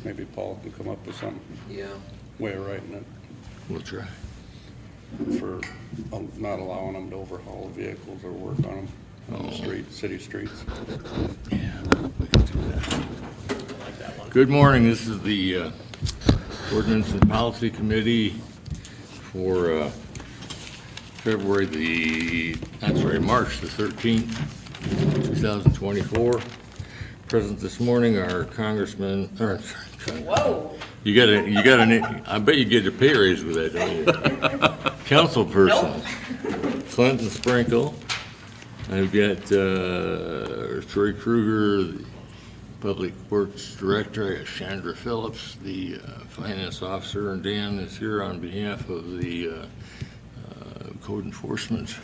maybe Paul can come up with some Yeah. way of writing it We'll try. for not allowing them to overhaul vehicles or work on them on the city streets. Yeah, we can do that. I like that one. Good morning. This is the Ordinance and Policy Committee for March the 13th, 2024. Present this morning are Congressman, Whoa. you got an, I bet you get a pay raise with that, don't you? Councilperson Clinton Sprinkle. I've got Troy Kruger, the Public Works Director. I got Chandra Phillips, the Finance Officer, and Dan is here on behalf of the Code Enforcement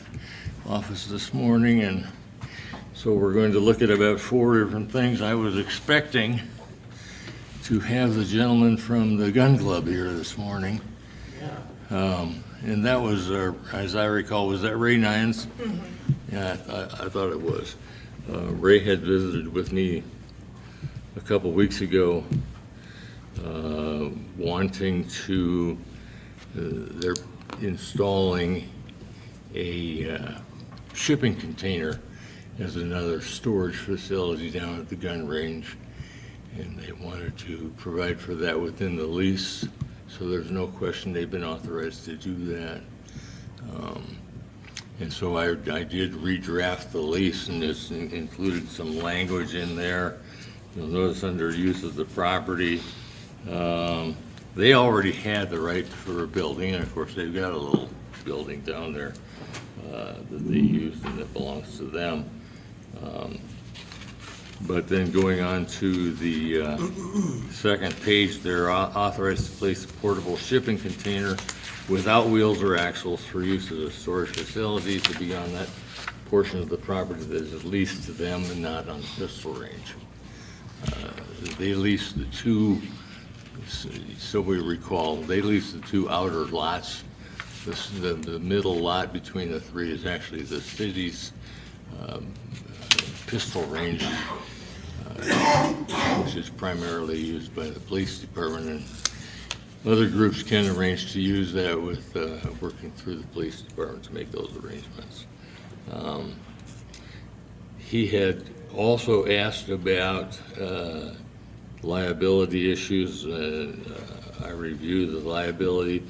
Office this morning. And so we're going to look at about 4 different things. I was expecting to have the gentleman from the gun club here this morning. And that was, as I recall, was that Ray Nines? Mm-hmm. Yeah, I thought it was. Ray had visited with me a couple weeks ago, wanting to, they're installing a shipping container as another storage facility down at the gun range. And they wanted to provide for that within the lease. So there's no question they've been authorized to do that. And so I did redraft the lease, and it's included some language in there. You'll notice under use of the property, they already had the right for a building, and of course they've got a little building down there that they used and that belongs to them. But then going on to the second page, they're authorized to place a portable shipping container without wheels or axles for use as a storage facility to be on that portion of the property that is leased to them and not on the pistol range. They leased the two, so we recall, they leased the 2 outer lots. The middle lot between the 3 is actually the city's pistol range, which is primarily used by the police department, and other groups can arrange to use that with working through the police department to make those arrangements. He had also asked about liability issues. I reviewed the liability.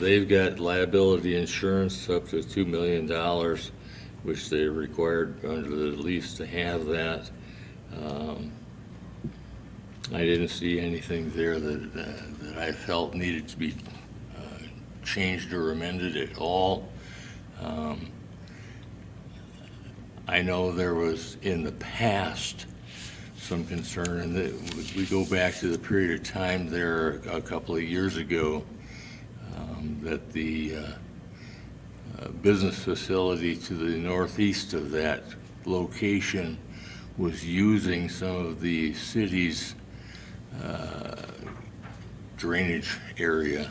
They've got liability insurance up to $2 million, which they're required under the lease to have that. I didn't see anything there that I felt needed to be changed or amended at all. I know there was in the past some concern, and that we go back to the period of time there a couple of years ago, that the business facility to the northeast of that location was using some of the city's drainage area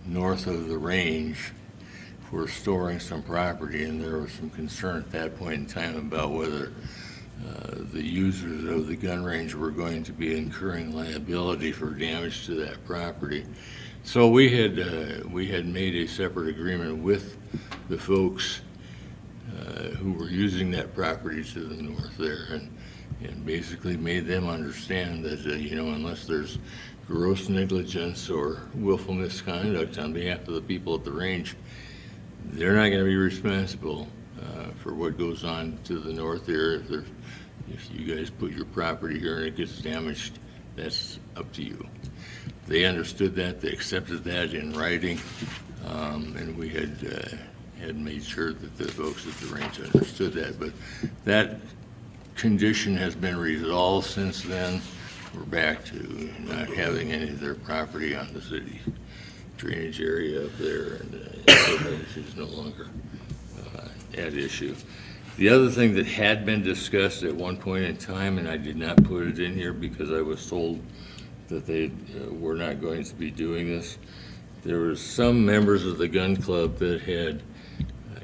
north of the range for storing some property, and there was some concern at that point in time about whether the users of the gun range were going to be incurring liability for damage to that property. So we had made a separate agreement with the folks who were using that property to the north there, and basically made them understand that unless there's gross negligence or willful misconduct on behalf of the people at the range, they're not going to be responsible for what goes on to the north there. If you guys put your property here and it gets damaged, that's up to you. They understood that, they accepted that in writing, and we had made sure that the folks at the range understood that. But that condition has been resolved since then. We're back to not having any of their property on the city drainage area up there, and that issue is no longer at issue. The other thing that had been discussed at one point in time, and I did not put it in here because I was told that they were not going to be doing this, there were some members of the gun club that had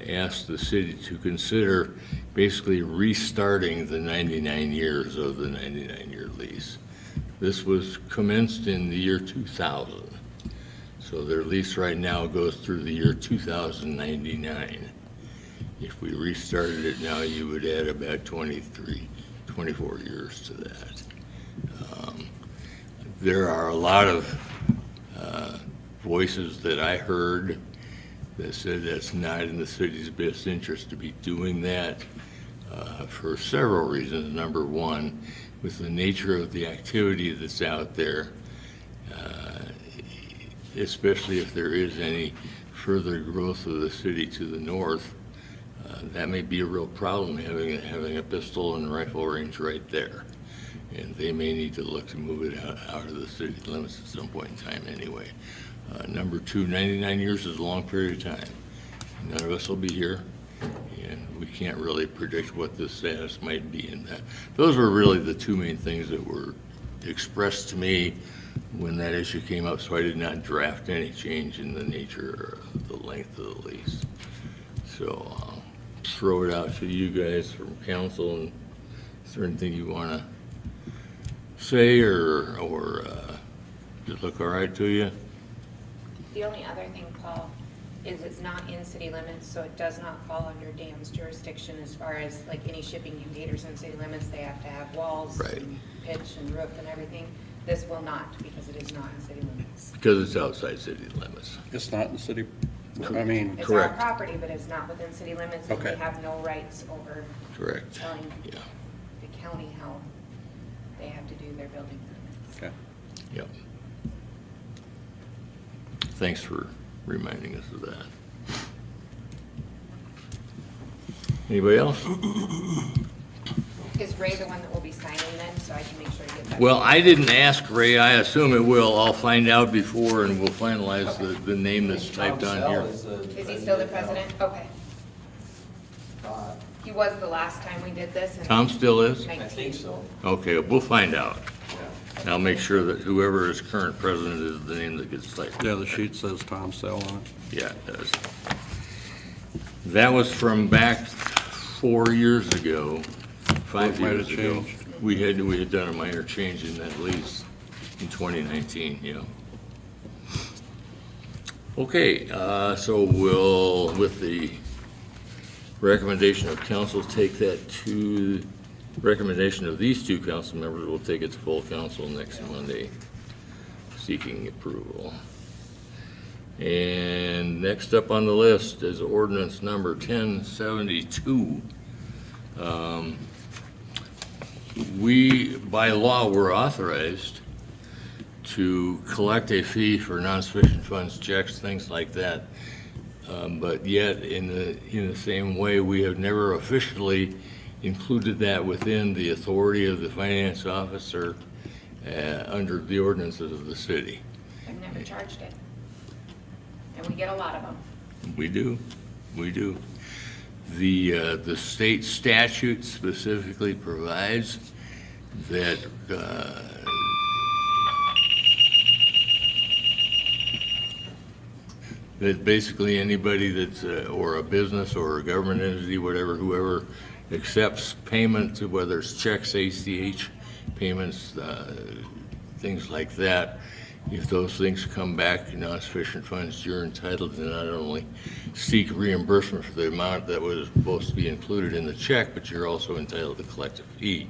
asked the city to consider basically restarting the 99 years of the 99-year lease. This was commenced in the year 2000. So their lease right now goes through the year 2099. If we restarted it now, you would add about 24 years to that. There are a lot of voices that I heard that said that's not in the city's best interest to be doing that for several reasons. Number one, with the nature of the activity that's out there, especially if there is any further growth of the city to the north, that may be a real problem, having a pistol and rifle range right there. And they may need to look to move it out of the city limits at some point in time anyway. Number two, 99 years is a long period of time. None of us will be here, and we can't really predict what the status might be in that. Those were really the two main things that were expressed to me when that issue came up, so I did not draft any change in the nature or the length of the lease. So I'll throw it out to you guys from council, and is there anything you want to say or does it look all right to you? The only other thing, Paul, is it's not in city limits, so it does not fall under Dan's jurisdiction as far as like any shipping containers in city limits. They have to have walls Right. and pitch and roof and everything. This will not, because it is not in city limits. Because it's outside city limits. It's not in the city, I mean, It's Correct. our property, but it's not within city limits, and we Okay. have no rights over Correct. telling Yeah, the county how they have to do their building permits. okay. yep. Thanks for reminding us of that. Anybody else? Is Ray the one that will be signing then, so I can make sure to get that? Well, I didn't ask Ray. I assume it will. I'll find out before and we'll finalize the name that's typed on here. Is he still the president? Okay. He was the last time we did this. in Tom still is? 19. I think so. Okay, we'll find out. Yeah. And I'll make sure that whoever is current president is the name that gets typed. Yeah, the sheet says Tom Sell on it. Yeah, it does. That was from back 4 years ago, 5 What might years have ago. changed? We had done a minor change in that lease in 2019, yeah. Okay, so we'll, with the recommendation of council, take that to, recommendation of these two council members, we'll take it to full council next Monday, seeking approval. And next up on the list is ordinance number 1072. We, by law, were authorized to collect a fee for non-sufficient funds checks, things like that. But yet, in the same way, we have never officially included that within the authority of the finance officer under the ordinances of the city. I've never charged it. And we get a lot of them. We do. The state statute specifically provides that that basically anybody that's, or a business or a government entity, whatever, whoever accepts payment, to whether it's checks, ACH payments, things like that, if those things come back non-sufficient funds, you're entitled to not only seek reimbursement for the amount that was supposed to be included in the check, but you're also entitled to collect a fee,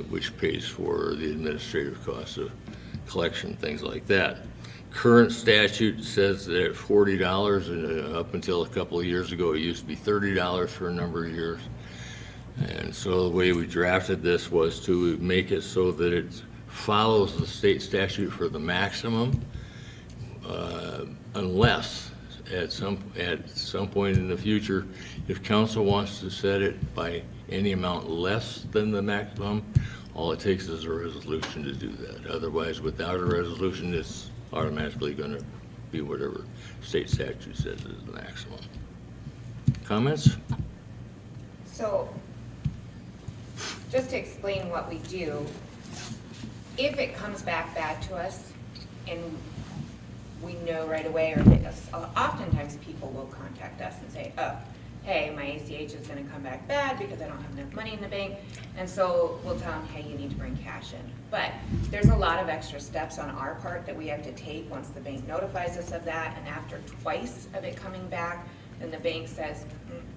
which pays for the administrative costs of collection, things like that. Current statute says that at $40, and up until a couple of years ago, it used to be $30 for a number of years. And so the way we drafted this was to make it so that it follows the state statute for the maximum, unless at some point in the future, if council wants to set it by any amount less than the maximum, all it takes is a resolution to do that. Otherwise, without a resolution, it's automatically going to be whatever state statute says is the maximum. Comments? So, just to explain what we do, if it comes back bad to us and we know right away, or oftentimes people will contact us and say, oh, hey, my ACH is gonna come back bad because I don't have enough money in the bank. And so we'll tell them, hey, you need to bring cash in. But there's a lot of extra steps on our part that we have to take once the bank notifies us of that. And after twice of it coming back, then the bank says,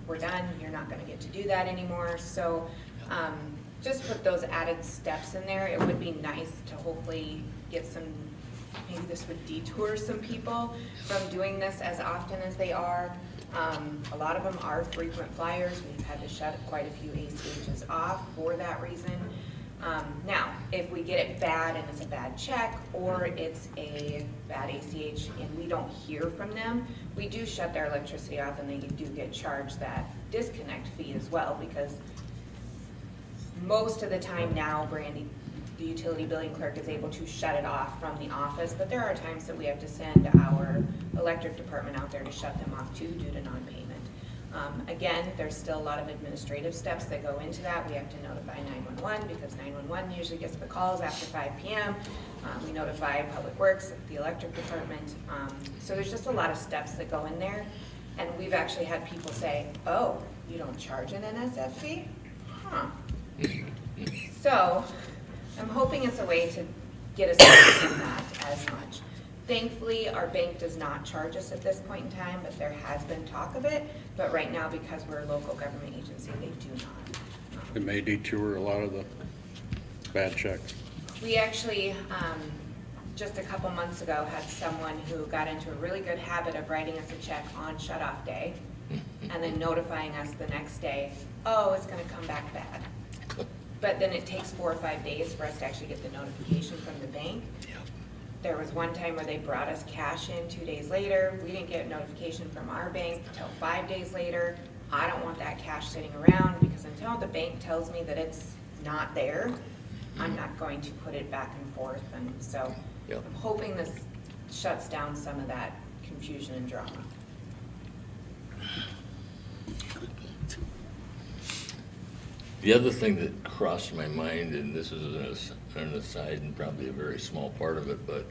we're done, you're not gonna get to do that anymore. So just put those added steps in there. It would be nice to hopefully get some, maybe this would detour some people from doing this as often as they are. A lot of them are frequent flyers. We've had to shut quite a few ACHs off for that reason. Now, if we get it bad and it's a bad check, or it's a bad ACH and we don't hear from them, we do shut their electricity off, and they do get charged that disconnect fee as well, because most of the time now, Brandy, the utility billing clerk is able to shut it off from the office, but there are times that we have to send our electric department out there to shut them off too, due to non-payment. Again, there's still a lot of administrative steps that go into that. We have to notify 911 because 911 usually gets the calls after 5 p.m. We notify Public Works, the electric department. So there's just a lot of steps that go in there. And we've actually had people say, oh, you don't charge an NSF fee? Huh. So I'm hoping it's a way to get us away from that as much. Thankfully, our bank does not charge us at this point in time, but there has been talk of it. But right now, because we're a local government agency, they do not. It may detour a lot of the bad checks. We actually, just a couple months ago, had someone who got into a really good habit of writing us a check on shut-off day and then notifying us the next day, oh, it's gonna come back bad. But then it takes 4 or 5 days for us to actually get the notification from the bank. There was one time where they brought us cash in 2 days later. We didn't get a notification from our bank until 5 days later. I don't want that cash sitting around, because until the bank tells me that it's not there, I'm not going to put it back and forth. And so I'm hoping this shuts down some of that confusion and drama. The other thing that crossed my mind, and this is an aside and probably a very small part of it, but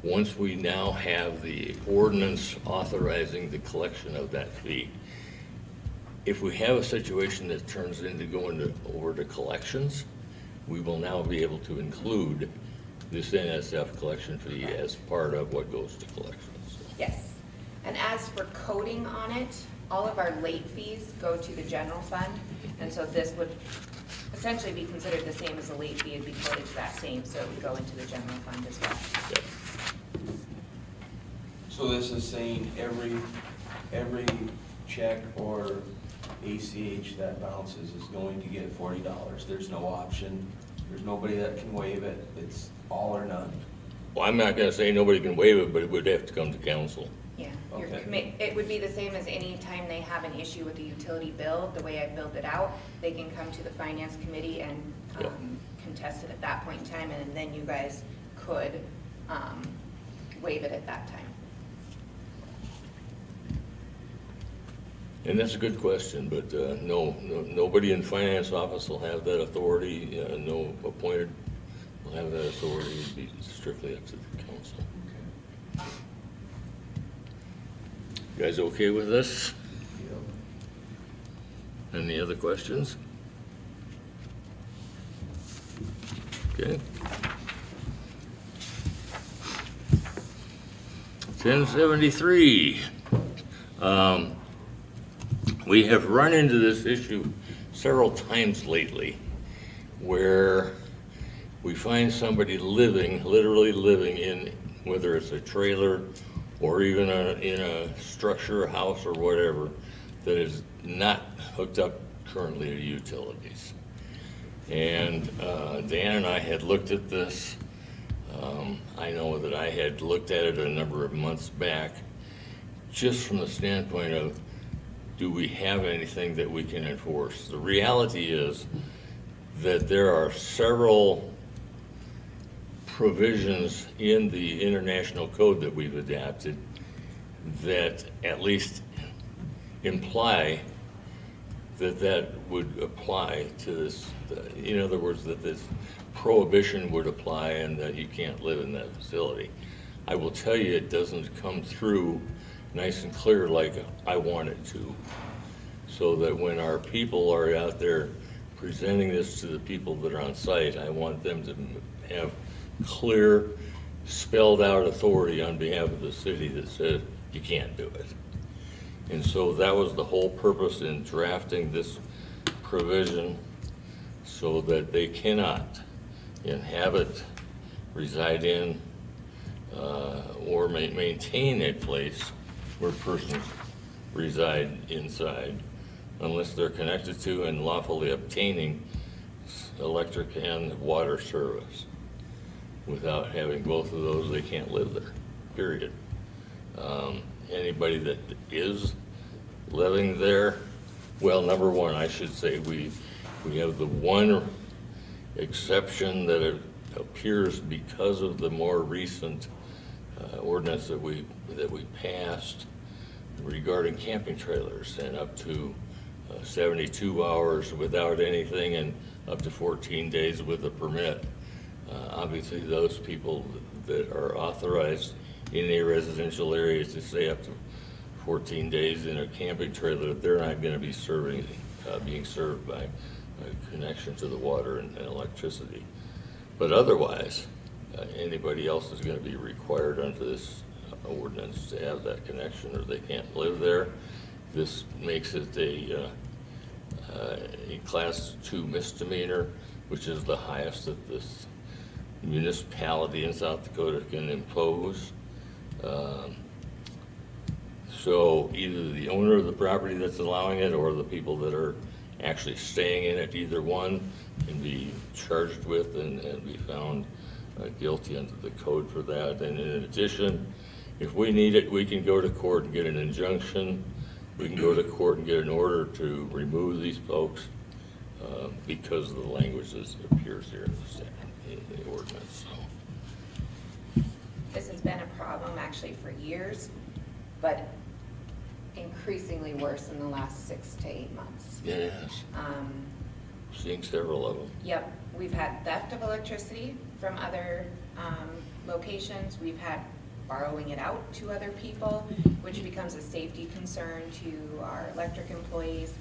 once we now have the ordinance authorizing the collection of that fee, if we have a situation that turns into going over to collections, we will now be able to include this NSF collection fee as part of what goes to collections. Yes. And as for coding on it, all of our late fees go to the general fund. And so this would essentially be considered the same as a late fee. It'd be coded to that same, so it would go into the general fund as well. Yep. So this is saying every check or ACH that bounces is going to get $40. There's no option. There's nobody that can waive it. It's all or none. Well, I'm not gonna say nobody can waive it, but it would have to come to council. Yeah, Okay. it would be the same as any time they have an issue with the utility bill, the way I build it out. They can come to the finance committee and Yep. contest it at that point in time, and then you guys could waive it at that time. And that's a good question, but nobody in finance office will have that authority, no appointed will have that authority. It'd be strictly up to the council. You guys okay with this? Any other questions? Okay. 1073. We have run into this issue several times lately, where we find somebody literally living in, whether it's a trailer or even in a structure, a house or whatever, that is not hooked up currently to utilities. And Dan and I had looked at this. I know that I had looked at it a number of months back, just from the standpoint of, do we have anything that we can enforce? The reality is that there are several provisions in the international code that we've adapted that at least imply that would apply to this. In other words, that this prohibition would apply and that you can't live in that facility. I will tell you, it doesn't come through nice and clear like I want it to. so that when our people are out there presenting this to the people that are on site, I want them to have clear, spelled out authority on behalf of the city that says you can't do it. And so that was the whole purpose in drafting this provision, so that they cannot inhabit, reside in, or maintain a place where persons reside inside unless they're connected to and lawfully obtaining electric and water service. Without having both of those, they can't live there, period. Anybody that is living there, well, number one, I should say, we have the one exception that it appears because of the more recent ordinance that we passed regarding camping trailers, and up to 72 hours without anything and up to 14 days with a permit. Obviously, those people that are authorized in a residential area to stay up to 14 days in a camping trailer, they're not going to be being served by a connection to the water and electricity. But otherwise, anybody else is going to be required under this ordinance to have that connection, or they can't live there. This makes it a class 2 misdemeanor, which is the highest that this municipality in South Dakota can impose. So either the owner of the property that's allowing it or the people that are actually staying in it, either one can be charged with and be found guilty under the code for that. And in addition, if we need it, we can go to court and get an injunction. We can go to court and get an order to remove these folks because of the language that appears here in the ordinance. So. This has been a problem actually for years, but increasingly worse in the last 6 to 8 months. Yes. Seeing several of them. Yep, we've had theft of electricity from other locations. We've had borrowing it out to other people, which becomes a safety concern to our electric employees.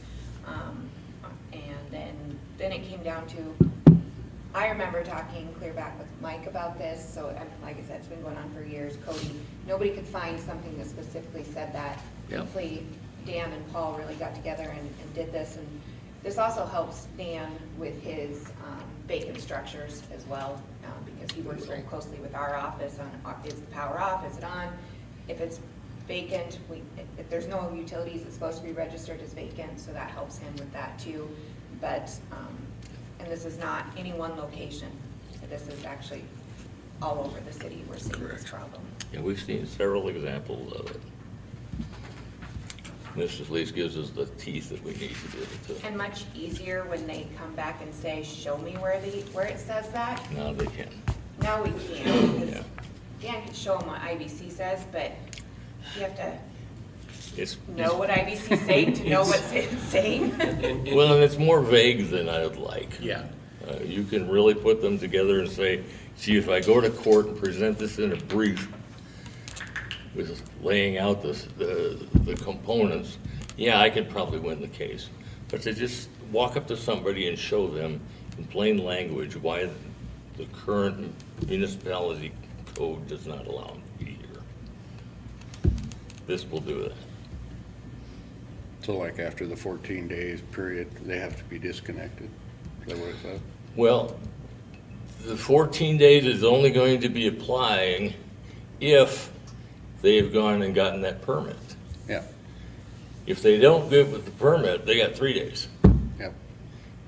And then it came down to, I remember talking clear back with Mike about this, so like I said, it's been going on for years. Cody, nobody could find something that specifically said that. Yep. Hopefully Dan and Paul really got together and did this, and this also helps Dan with his vacant structures as well, because he works very closely with our office on, is the power off, is it on? If it's vacant, if there's no utilities, it's supposed to be registered as vacant, so that helps him with that too. But, and this is not any one location. This is actually all over the city we're seeing this problem. Yeah, we've seen several examples of it. This at least gives us the teeth that we need to be able to. And much easier when they come back and say, show me where it says that. Now they can. Now we can, because Yeah. Dan can show them what IBC says, but you have to It's know what IBC is saying to know what it's saying. well, and it's more vague than I would like. Yeah. You can really put them together and say, gee, if I go to court and present this in a brief with laying out the components, yeah, I could probably win the case. But to just walk up to somebody and show them in plain language why the current municipality code does not allow them to be here. This will do that. So like after the 14 days period, they have to be disconnected? Is that what it said? Well, the 14 days is only going to be applying if they've gone and gotten that permit. Yeah, If they don't get with the permit, they got 3 days. yeah.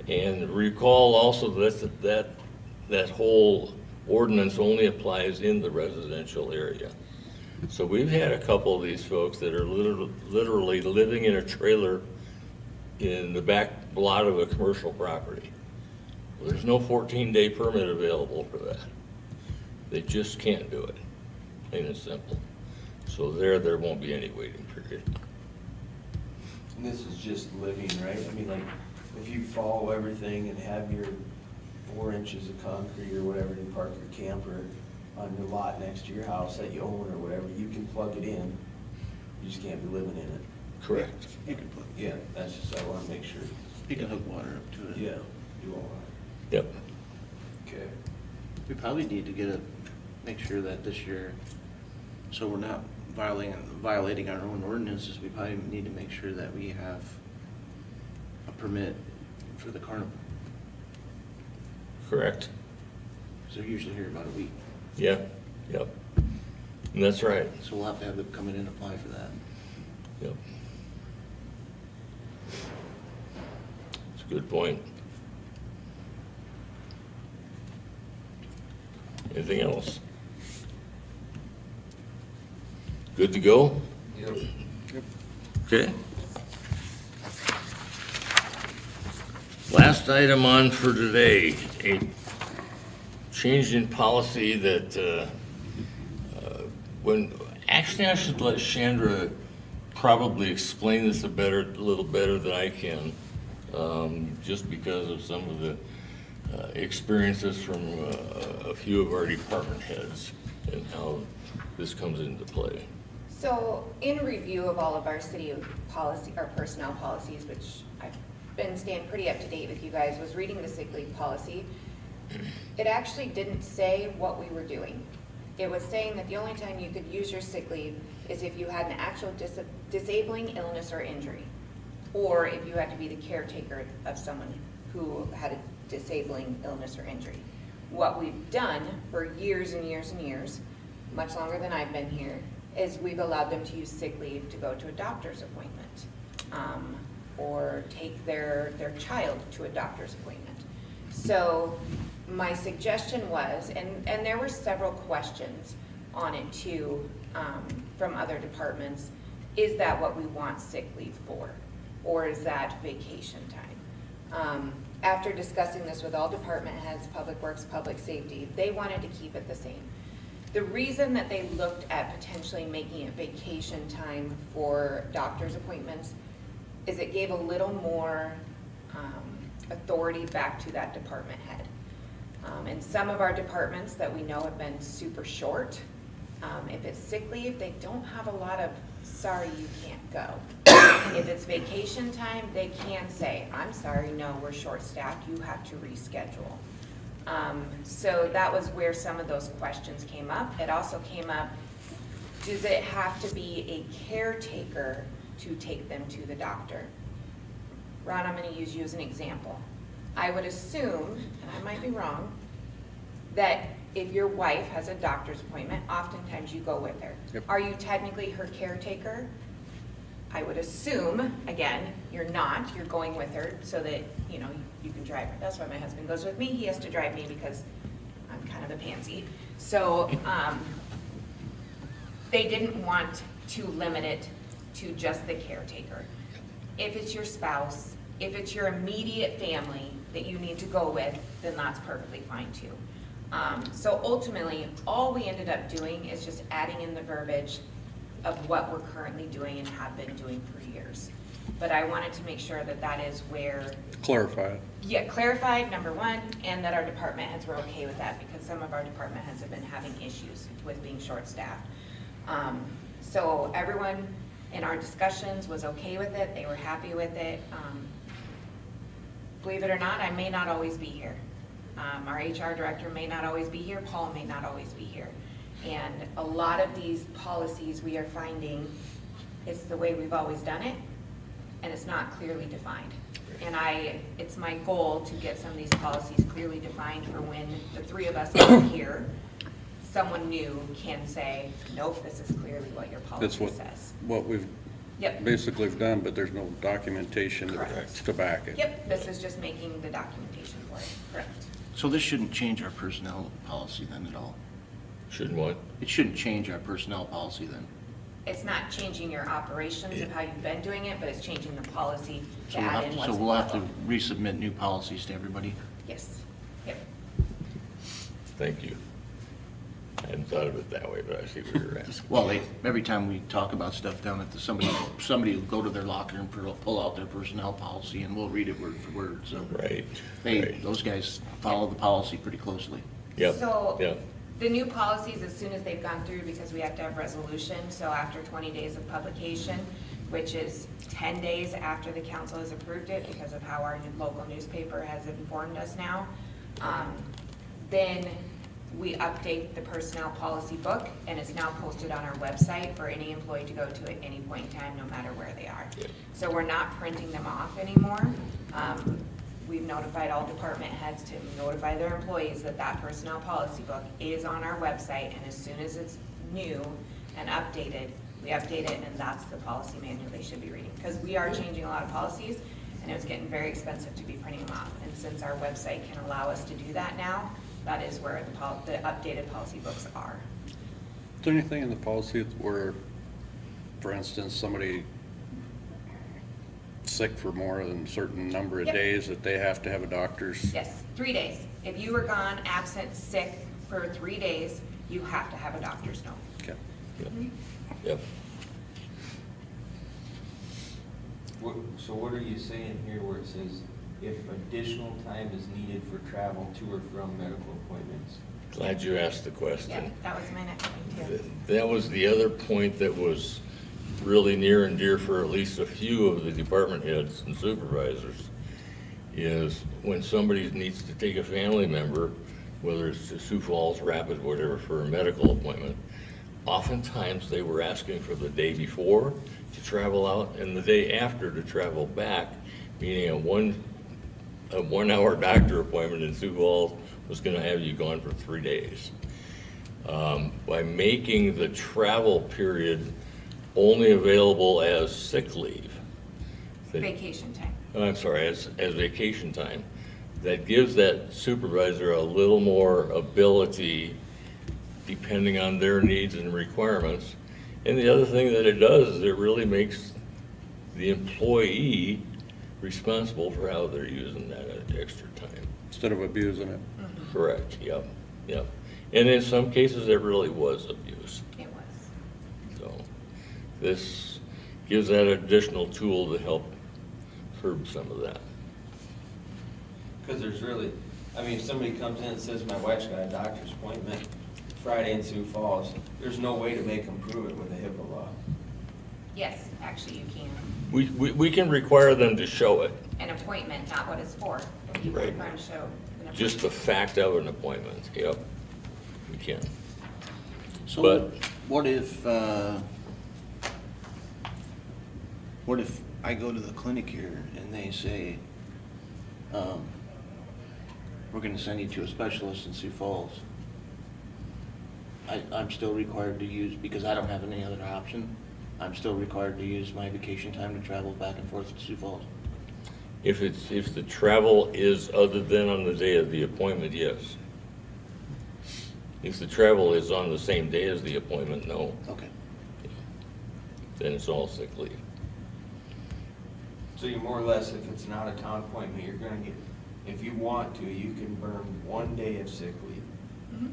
And recall also that whole ordinance only applies in the residential area. So we've had a couple of these folks that are literally living in a trailer in the back lot of a commercial property. Well, there's no 14-day permit available for that. They just can't do it, plain and simple. So there won't be any waiting period. And this is just living, right? I mean, like, if you follow everything and have your 4 inches of concrete or whatever to park your camper on your lot next to your house that you own or whatever, you can plug it in. You just can't be living in it. Correct. You can put, Yeah, that's just, I wanna make sure. you can hook water up to it. Yeah, you all Yep. right. Okay. We probably need to make sure that this year, so we're not violating our own ordinances, we probably need to make sure that we have a permit for the carnival. Correct. Because they're usually here about a week. Yeah, yep. And that's right. So we'll have to have them come in and apply for that. Yep. It's a good point. Anything else? Good to go? Yep. Okay. Last item on for today, a change in policy that, actually I should let Chandra probably explain this a little better than I can, just because of some of the experiences from a few of our department heads and how this comes into play. So in review of all of our city policy, our personnel policies, which I've been staying pretty up to date with you guys, was reading the sick leave policy. It actually didn't say what we were doing. It was saying that the only time you could use your sick leave is if you had an actual disabling illness or injury, or if you had to be the caretaker of someone who had a disabling illness or injury. What we've done for years and years and years, much longer than I've been here, is we've allowed them to use sick leave to go to a doctor's appointment, or take their child to a doctor's appointment. So my suggestion was, and there were several questions on it too, from other departments, is that what we want sick leave for? Or is that vacation time? After discussing this with all department heads, Public Works, Public Safety, they wanted to keep it the same. The reason that they looked at potentially making it vacation time for doctor's appointments is it gave a little more authority back to that department head. And some of our departments that we know have been super short, if it's sick leave, they don't have a lot of, sorry, you can't go. If it's vacation time, they can say, I'm sorry, no, we're short-staffed, you have to reschedule. So that was where some of those questions came up. It also came up, does it have to be a caretaker to take them to the doctor? Ron, I'm going to use you as an example. I would assume, and I might be wrong, that if your wife has a doctor's appointment, oftentimes you go with her. Yep. Are you technically her caretaker? I would assume, again, you're not, you're going with her so that, you know, you can drive her. That's why my husband goes with me. He has to drive me because I'm kind of a pansy. So they didn't want to limit it to just the caretaker. If it's your spouse, if it's your immediate family that you need to go with, then that's perfectly fine too. So ultimately, all we ended up doing is just adding in the verbiage of what we're currently doing and have been doing for years. But I wanted to make sure that that is where, Clarify it. yeah, clarified, number one, and that our department heads were okay with that because some of our department heads have been having issues with being short-staffed. So everyone in our discussions was okay with it. They were happy with it. Believe it or not, I may not always be here. Our HR director may not always be here. Paul may not always be here. And a lot of these policies we are finding, it's the way we've always done it, and it's not clearly defined. And it's my goal to get some of these policies clearly defined for when the three of us are here, someone new can say, nope, this is clearly what your That's policy says. what we've Yep. basically done, but there's no documentation Correct. to back it. Yep, this is just making the documentation for it, correct. So this shouldn't change our personnel policy then at all? Shouldn't what? It shouldn't change our personnel policy then? It's not changing your operations of how you've been doing it, but it's changing the policy to So we'll add have, in what's so we'll have to allowable. resubmit new policies to everybody? Yes, yep. Thank you. I hadn't thought of it that way, but I see what you're asking. Well, every time we talk about stuff down at somebody will go to their locker and pull out their personnel policy and we'll read it word for word, so. Right, They, right. those guys follow the policy pretty closely. Yep, So yep. the new policies, as soon as they've gone through, because we have to have resolution, so after 20 days of publication, which is 10 days after the council has approved it because of how our local newspaper has informed us now. Then we update the personnel policy book, and it's now posted on our website for any employee to go to at any point in time, no matter where they are. Yep. So we're not printing them off anymore. We've notified all department heads to notify their employees that that personnel policy book is on our website, and as soon as it's new and updated, we update it, and that's the policy manual they should be reading. Because we are changing a lot of policies, and it was getting very expensive to be printing them off. And since our website can allow us to do that now, that is where the updated policy books are. Is there anything in the policy where, for instance, somebody sick for more than a certain number of Yep. days that they have to have a doctor's? Yes, 3 days. If you were gone, absent, sick for 3 days, you have to have a doctor's note. Okay. Yep. So what are you saying here where it says, if additional time is needed for travel to or from medical appointments? Glad you asked the Yeah, question. that was my next one too. That was the other point that was really near and dear for at least a few of the department heads and supervisors, is when somebody needs to take a family member, whether it's to Sioux Falls, Rapids, whatever, for a medical appointment, oftentimes they were asking for the day before to travel out and the day after to travel back, meaning a 1 hour doctor appointment in Sioux Falls was gonna have you gone for 3 days. By making the travel period only available as sick leave. Vacation time. I'm sorry, as vacation time, that gives that supervisor a little more ability depending on their needs and requirements. And the other thing that it does is it really makes the employee responsible for how they're using that extra time. Instead of abusing it. Correct, yep, yep. And in some cases, it really was abuse. It was. So this gives that additional tool to help curb some of that. Because there's really, I mean, if somebody comes in and says, my wife's got a doctor's appointment Friday in Sioux Falls, there's no way to make them prove it with a HIPAA law. Yes, actually you can. We can require them to show it, An appointment, not what it's for. If you Right. confirm, show an just the appointment. fact of an appointment, yep, we can. So But- what if I go to the clinic here and they say, we're gonna send you to a specialist in Sioux Falls? I'm still required to use, because I don't have any other option, I'm still required to use my vacation time to travel back and forth to Sioux Falls? If the travel is other than on the day of the appointment, yes. If the travel is on the same day as the appointment, no, Okay. then it's all sick leave. So you more or less, if it's an out-of-town appointment, you're gonna get, if you want to, you can burn 1 day of sick leave. Mhm.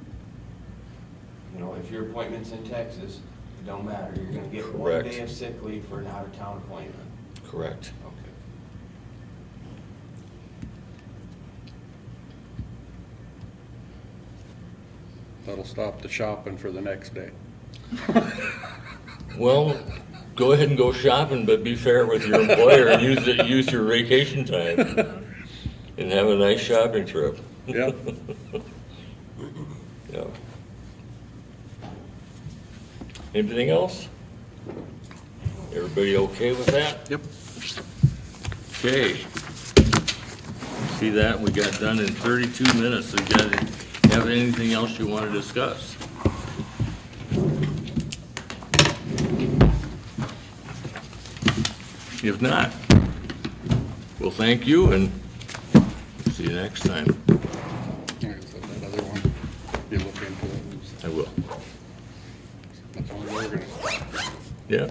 You know, if your appointment's in Texas, it don't matter, you're gonna get 1 Correct. day of sick leave for an out-of-town appointment. Correct. Okay. That'll stop the shopping for the next day. Well, go ahead and go shopping, but be fair with your employer and use your vacation time and have a nice shopping trip. Yep. Yeah. Anything else? Everybody okay with that? Yep. Okay. See that? We got done in 32 minutes. We got, have anything else you want to discuss? If not, well, thank you and see you next time. Like I said, that other one, you look into it. I will. That's only organized. Yeah.